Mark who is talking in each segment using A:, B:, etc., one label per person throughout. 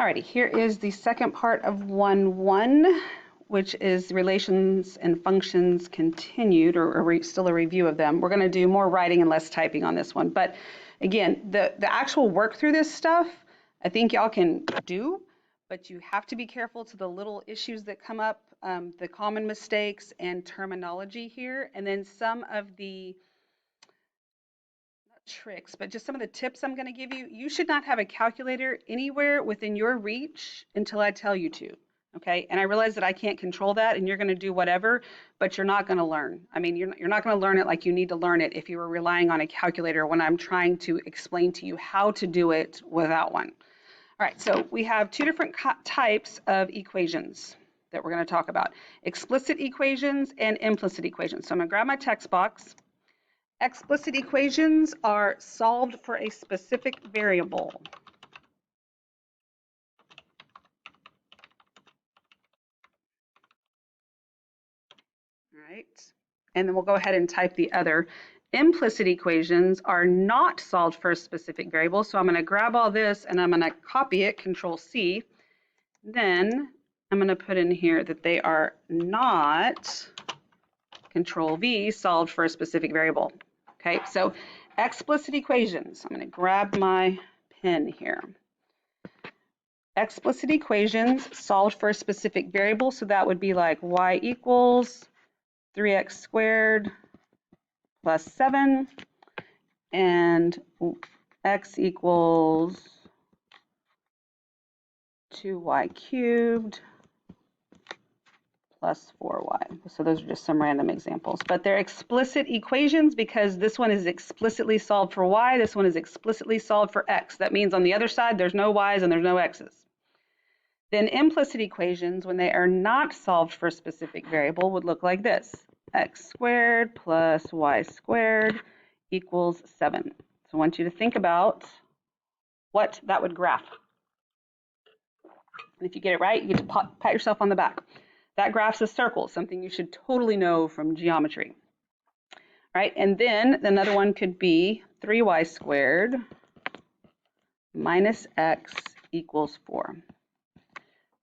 A: Alrighty, here is the second part of 1.1, which is relations and functions continued, or still a review of them. We're going to do more writing and less typing on this one. But again, the actual work through this stuff, I think y'all can do, but you have to be careful to the little issues that come up, the common mistakes and terminology here, and then some of the tricks, but just some of the tips I'm going to give you. You should not have a calculator anywhere within your reach until I tell you to, okay? And I realize that I can't control that, and you're going to do whatever, but you're not going to learn. I mean, you're not going to learn it like you need to learn it if you were relying on a calculator when I'm trying to explain to you how to do it without one. All right, so we have two different types of equations that we're going to talk about: explicit equations and implicit equations. So I'm going to grab my text box. Explicit equations are solved for a specific variable. All right, and then we'll go ahead and type the other. Implicit equations are not solved for a specific variable, so I'm going to grab all this and I'm going to copy it, Control C. Then I'm going to put in here that they are not, Control V, solved for a specific variable. Okay, so explicit equations. I'm going to grab my pen here. Explicit equations solved for a specific variable, so that would be like y equals 3x squared plus 7 and x equals 2y cubed plus 4y. So those are just some random examples, but they're explicit equations because this one is explicitly solved for y, this one is explicitly solved for x. That means on the other side there's no y's and there's no x's. Then implicit equations, when they are not solved for a specific variable, would look like this: x squared plus y squared equals 7. So I want you to think about what that would graph. And if you get it right, you get to pat yourself on the back. That graph's a circle, something you should totally know from geometry. All right, and then another one could be 3y squared minus x equals 4.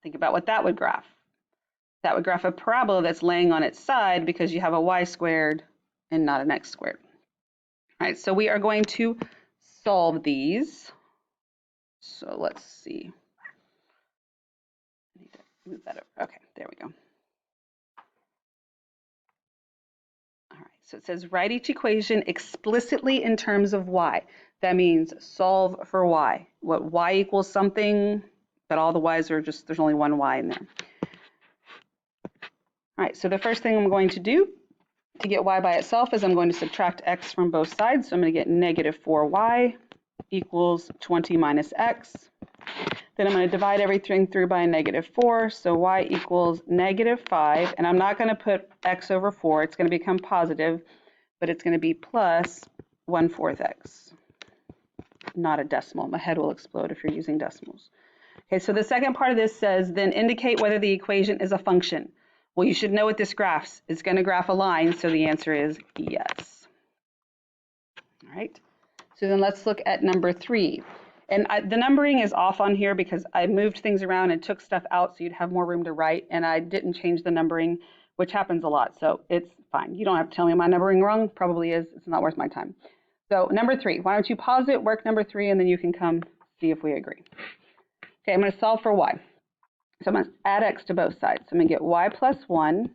A: Think about what that would graph. That would graph a parabola that's laying on its side because you have a y squared and not an x squared. All right, so we are going to solve these. So let's see. I need to move that over. Okay, there we go. All right, so it says write each equation explicitly in terms of y. That means solve for y. What y equals something, but all the y's are just, there's only one y in there. All right, so the first thing I'm going to do to get y by itself is I'm going to subtract x from both sides. So I'm going to get negative 4y equals 20 minus x. Then I'm going to divide everything through by a negative 4, so y equals negative 5, and I'm not going to put x over 4, it's going to become positive, but it's going to be plus 1/4 x. Not a decimal. My head will explode if you're using decimals. Okay, so the second part of this says, then indicate whether the equation is a function. Well, you should know what this graphs. It's going to graph a line, so the answer is yes. All right, so then let's look at number 3. And the numbering is off on here because I moved things around and took stuff out so you'd have more room to write, and I didn't change the numbering, which happens a lot, so it's fine. You don't have to tell me my numbering wrong. Probably is. It's not worth my time. So number 3, why don't you pause it, work number 3, and then you can come see if we agree. Okay, I'm going to solve for y. So I'm going to add x to both sides. So I'm going to get y plus 1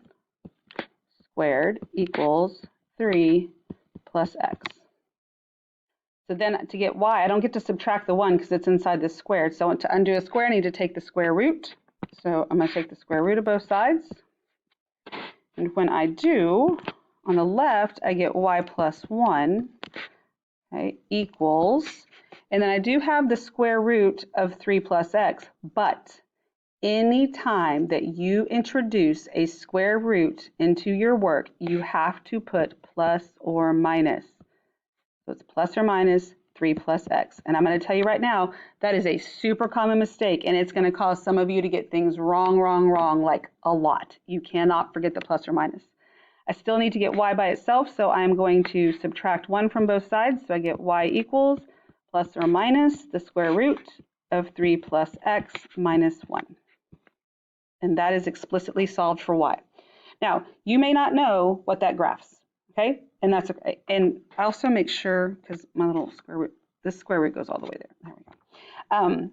A: squared equals 3 plus x. So then to get y, I don't get to subtract the 1 because it's inside the squared. So to undo a square, I need to take the square root. So I'm going to take the square root of both sides. And when I do, on the left, I get y plus 1, okay, equals, and then I do have the square root of 3 plus x, but any time that you introduce a square root into your work, you have to put plus or minus. So it's plus or minus 3 plus x. And I'm going to tell you right now, that is a super common mistake, and it's going to cause some of you to get things wrong, like a lot. You cannot forget the plus or minus. I still need to get y by itself, so I'm going to subtract 1 from both sides. So I get y equals plus or minus the square root of 3 plus x minus 1. And that is explicitly solved for y. Now, you may not know what that graphs, okay? And that's okay. And I also make sure, because my little square root, this square root goes all the way there. There we go.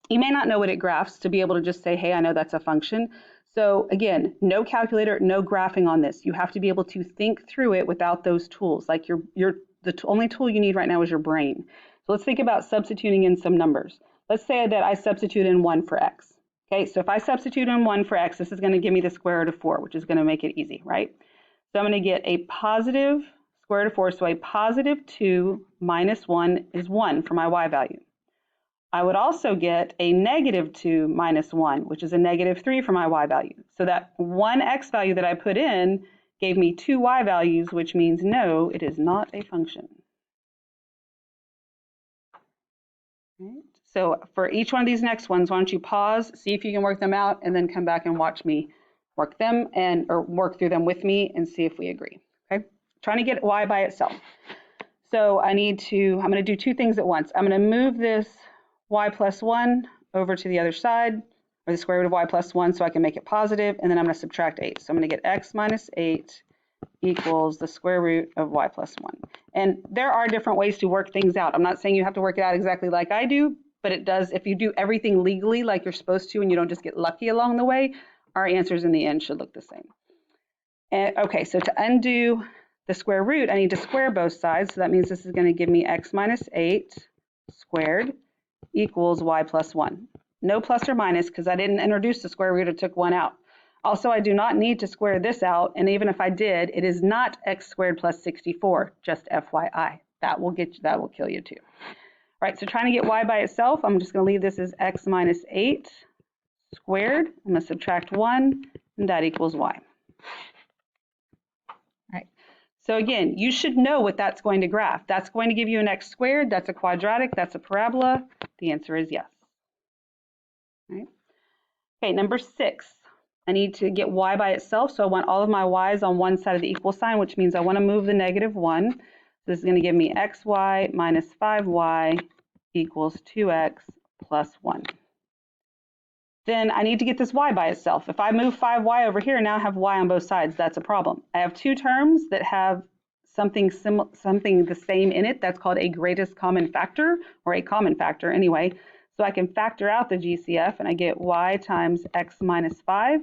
A: You may not know what it graphs to be able to just say, hey, I know that's a function. So again, no calculator, no graphing on this. You have to be able to think through it without those tools. Like the only tool you need right now is your brain. So let's think about substituting in some numbers. Let's say that I substitute in 1 for x. Okay, so if I substitute in 1 for x, this is going to give me the square root of 4, which is going to make it easy, right? So I'm going to get a positive square root of 4. So a positive 2 minus 1 is 1 for my y value. I would also get a negative 2 minus 1, which is a negative 3 for my y value. So that one x value that I put in gave me 2 y values, which means no, it is not a function. Right. So for each one of these next ones, why don't you pause, see if you can work them out, and then come back and watch me work them or work through them with me and see if we agree. Okay, trying to get y by itself. So I'm going to do two things at once. I'm going to move this y plus 1 over to the other side, or the square root of y plus 1, so I can make it positive, and then I'm going to subtract 8. So I'm going to get x minus 8 equals the square root of y plus 1. And there are different ways to work things out. I'm not saying you have to work it out exactly like I do, but it does, if you do everything legally like you're supposed to and you don't just get lucky along the way, our answers in the end should look the same. And, okay, so to undo the square root, I need to square both sides. So that means this is going to give me x minus 8 squared equals y plus 1. No plus or minus because I didn't introduce the square root, I took 1 out. Also, I do not need to square this out, and even if I did, it is not x squared plus 64, just FYI. That will kill you too. All right, so trying to get y by itself, I'm just going to leave this as x minus 8 squared. I'm going to subtract 1, and that equals y. All right, so again, you should know what that's going to graph. That's going to give you an x squared, that's a quadratic, that's a parabola. The answer is yes. All right. Okay, number 6. I need to get y by itself, so I want all of my y's on one side of the equal sign, which means I want to move the negative 1. So this is going to give me xy minus 5y equals 2x plus 1. Then I need to get this y by itself. If I move 5y over here, now I have y on both sides. That's a problem. I have two terms that have something the same in it. That's called a greatest common factor, or a common factor anyway. So I can factor out the GCF, and I get y times x minus 5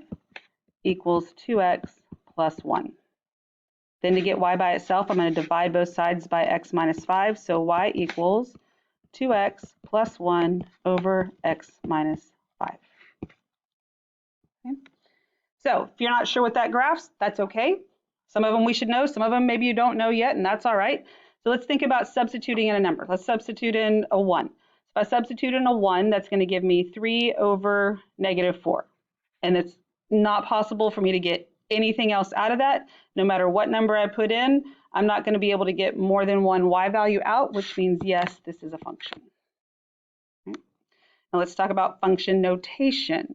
A: equals 2x plus 1. Then to get y by itself, I'm going to divide both sides by x minus 5. So y equals 2x plus 1 over x minus 5. Okay. So if you're not sure what that graphs, that's okay. Some of them we should know. Some of them maybe you don't know yet, and that's all right. So let's think about substituting in a number. Let's substitute in a 1. If I substitute in a 1, that's going to give me 3 over negative 4. And it's not possible for me to get anything else out of that. No matter what number I put in, I'm not going to be able to get more than one y value out, which means yes, this is a function. Okay. Now let's talk about function notation.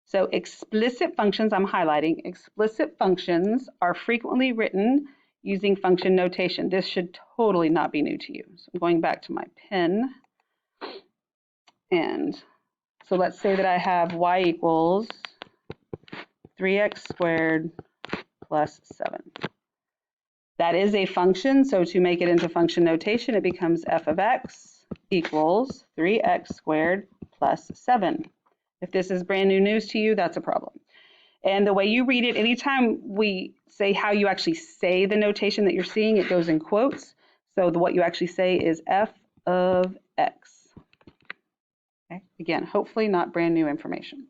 A: So explicit functions, I'm highlighting, explicit functions are frequently written using function notation. This should totally not be new to you. So I'm going back to my pen. And so let's say that I have y equals 3x squared plus 7. That is a function, so to make it into function notation, it becomes f of x equals 3x squared plus 7. If this is brand new news to you, that's a problem. And the way you read it, anytime we say how you actually say the notation that you're seeing, it goes in quotes. So what you actually say is f of x. Okay. Again, hopefully not brand new information.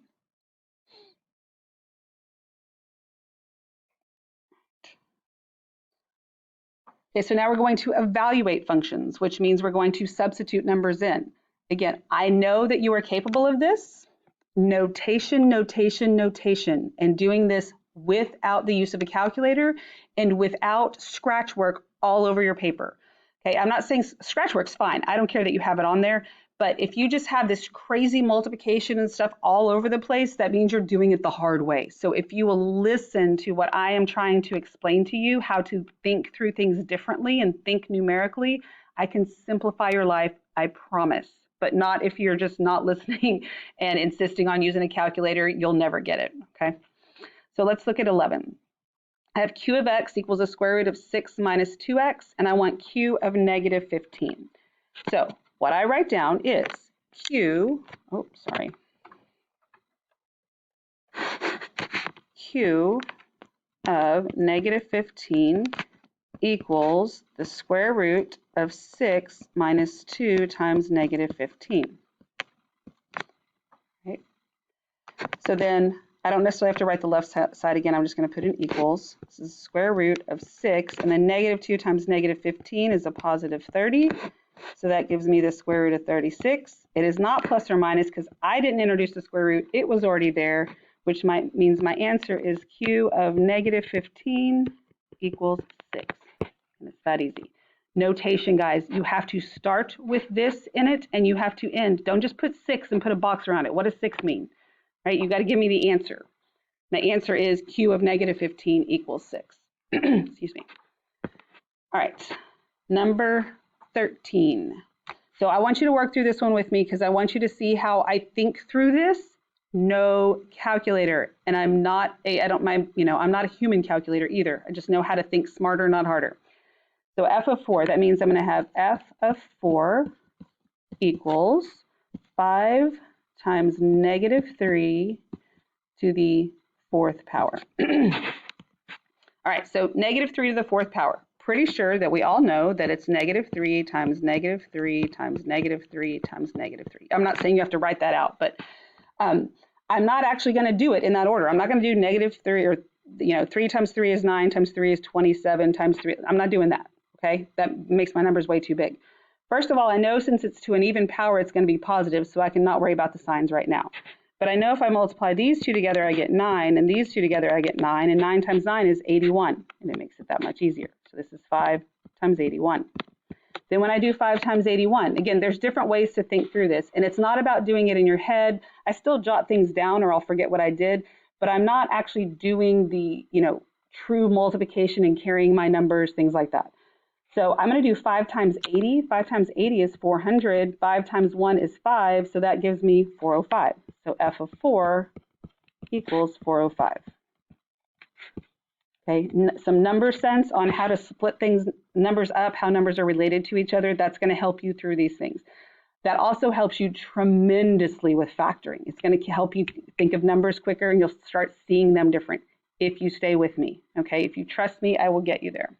A: Okay, so now we're going to evaluate functions, which means we're going to substitute numbers in. Again, I know that you are capable of this. Notation, notation, notation, and doing this without the use of a calculator and without scratch work all over your paper. Okay, I'm not saying scratch work's fine. I don't care that you have it on there, but if you just have this crazy multiplication and stuff all over the place, that means you're doing it the hard way. So if you will listen to what I am trying to explain to you, how to think through things differently and think numerically, I can simplify your life I promise. But not if you're just not listening and insisting on using a calculator, you'll never get it, okay? So let's look at 11. I have q of x equals the square root of 6 minus 2x, and I want q of negative 15. So what I write down is q of negative 15 equals the square root of 6 minus 2 times negative 15. Okay. So then I don't necessarily have to write the left side again. I'm just going to put in equals. This is the square root of 6, and then negative 2 times negative 15 is a positive 30. So that gives me the square root of 36. It is not plus or minus because I didn't introduce the square root. It was already there, which means my answer is q of negative 15 equals 6. And it's that easy. Notation, guys, you have to start with this in it, and you have to end. Don't just put 6 and put a box around it. What does 6 mean? Right? You got to give me the answer. The answer is q of negative 15 equals 6. Excuse me. All right, number 13. So I want you to work through this one with me because I want you to see how I think through this. No calculator, and I'm not I'm not a human calculator either. I just know how to think smarter, not harder. So f of 4, that means I'm going to have f of 4 equals 5 times negative 3 to the 4th power. All right, so negative 3 to the 4th power. Pretty sure that we all know that it's negative 3 times negative 3 times negative 3 times negative 3. I'm not saying you have to write that out, but I'm not actually going to do it in that order. I'm not going to do negative 3 or 3 times 3 is 9 times 3 is 27 times 3. I'm not doing that, okay? That makes my numbers way too big. First of all, I know since it's to an even power, it's going to be positive, so I can not worry about the signs right now. But I know if I multiply these two together, I get 9, and these two together, I get 9, and 9 times 9 is 81, and it makes it that much easier. So this is 5 times 81. Then when I do 5 times 81, again, there's different ways to think through this, and it's not about doing it in your head. I still jot things down or I'll forget what I did, but I'm not actually doing the, true multiplication and carrying my numbers, things like that. So I'm going to do 5 times 80. 5 times 80 is 400. 5 times 1 is 5, so that gives me 405. So f of 4 equals 405. Okay, some number sense on how to split numbers up, how numbers are related to each other. That's going to help you through these things. That also helps you tremendously with factoring. It's going to help you think of numbers quicker, and you'll start seeing them different if you stay with me. Okay, if you trust me, I will get you there.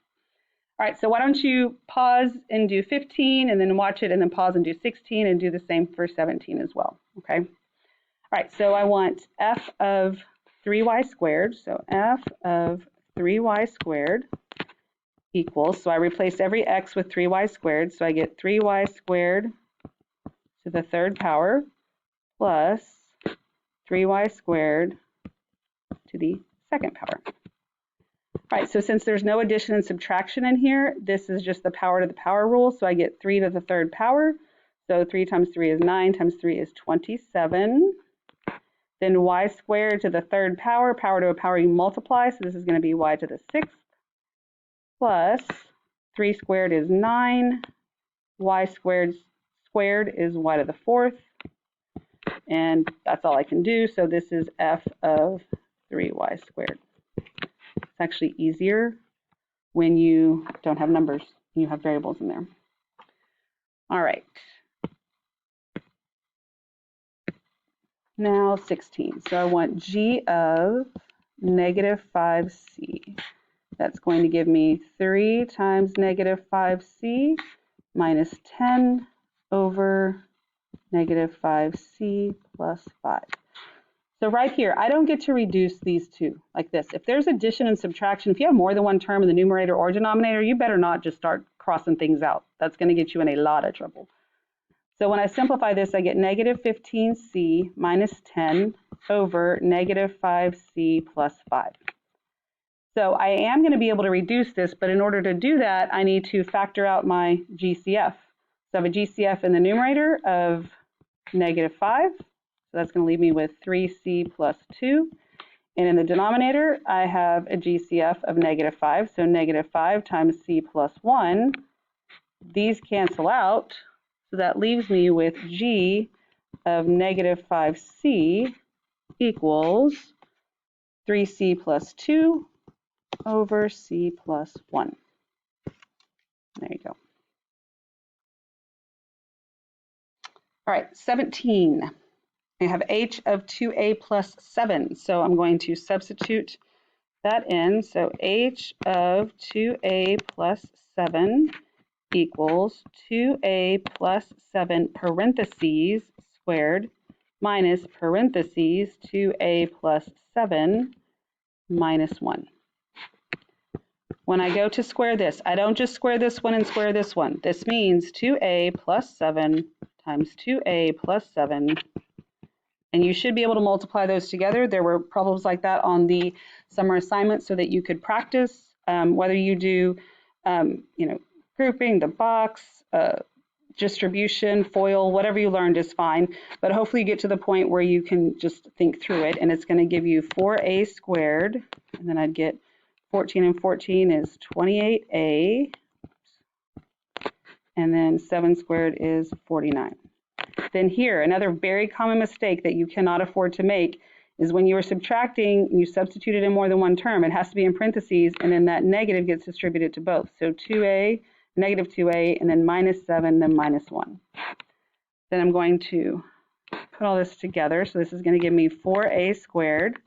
A: All right, so why don't you pause and do 15 and then watch it, and then pause and do 16 and do the same for 17 as well, okay? All right, so I want f of 3y squared. So f of 3y squared equals, so I replace every x with 3y squared. So I get 3y squared to the 3rd power plus 3y squared to the 2nd power. All right, so since there's no addition and subtraction in here, this is just the power to the power rule. So I get 3 to the 3rd power. So 3 times 3 is 9 times 3 is 27. Then y squared to the 3rd power. Power to a power you multiply. So this is going to be y to the 6th plus 3 squared is 9. Y squared is y to the 4th. And that's all I can do. So this is f of 3y squared. It's actually easier when you don't have numbers, you have variables in there. All right. Now 16. So I want g of negative 5c. That's going to give me 3 times negative 5c minus 10 over negative 5c plus 5. So right here, I don't get to reduce these two like this. If there's addition and subtraction, if you have more than one term in the numerator or denominator, you better not just start crossing things out. That's going to get you in a lot of trouble. So when I simplify this, I get negative 15c minus 10 over negative 5c plus 5. So I am going to be able to reduce this, but in order to do that, I need to factor out my GCF. So I have a GCF in the numerator of negative 5. So that's going to leave me with 3c plus 2. And in the denominator, I have a GCF of negative 5. So negative 5 times c plus 1. These cancel out. So that leaves me with g of negative 5c equals 3c plus 2 over c plus 1. There you go. All right, 17. I have h of 2a plus 7. So I'm going to substitute that in. So h of 2a plus 7 equals 2a plus 7 parentheses squared minus parentheses 2a plus 7 minus 1. When I go to square this, I don't just square this one and square this one. This means 2a plus 7 times 2a plus 7. And you should be able to multiply those together. There were problems like that on the summer assignment so that you could practice whether you do, grouping, the box, distribution, FOIL, whatever you learned is fine. But hopefully you get to the point where you can just think through it. And it's going to give you 4a squared. And then I'd get 14 and 14 is 28a. And then 7 squared is 49. Then here, another very common mistake that you cannot afford to make is when you are subtracting, you substitute it in more than one term, it has to be in parentheses, and then that negative gets distributed to both. So 2a, negative 2a, and then minus 7, then minus 1. Then I'm going to put all this together. So this is going to give me 4a squared.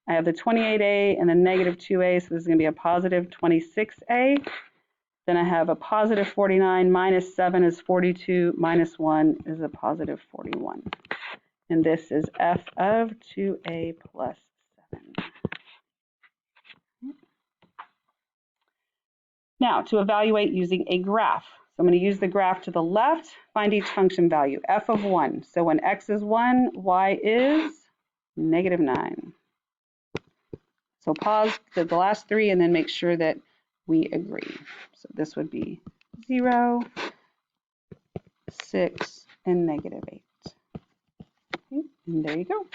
A: I have the 28a and the negative 2a, so this is going to be a positive 26a. Then I have a positive 49, minus 7 is 42, minus 1 is a positive 41. And this is f of 2a plus 7. Now, to evaluate using a graph. So I'm going to use the graph to the left, find each function value, f of 1. So when x is 1, y is negative 9. So pause the last three and then make sure that we agree. So this would be 0, 6, and negative 8. Okay, and there you go.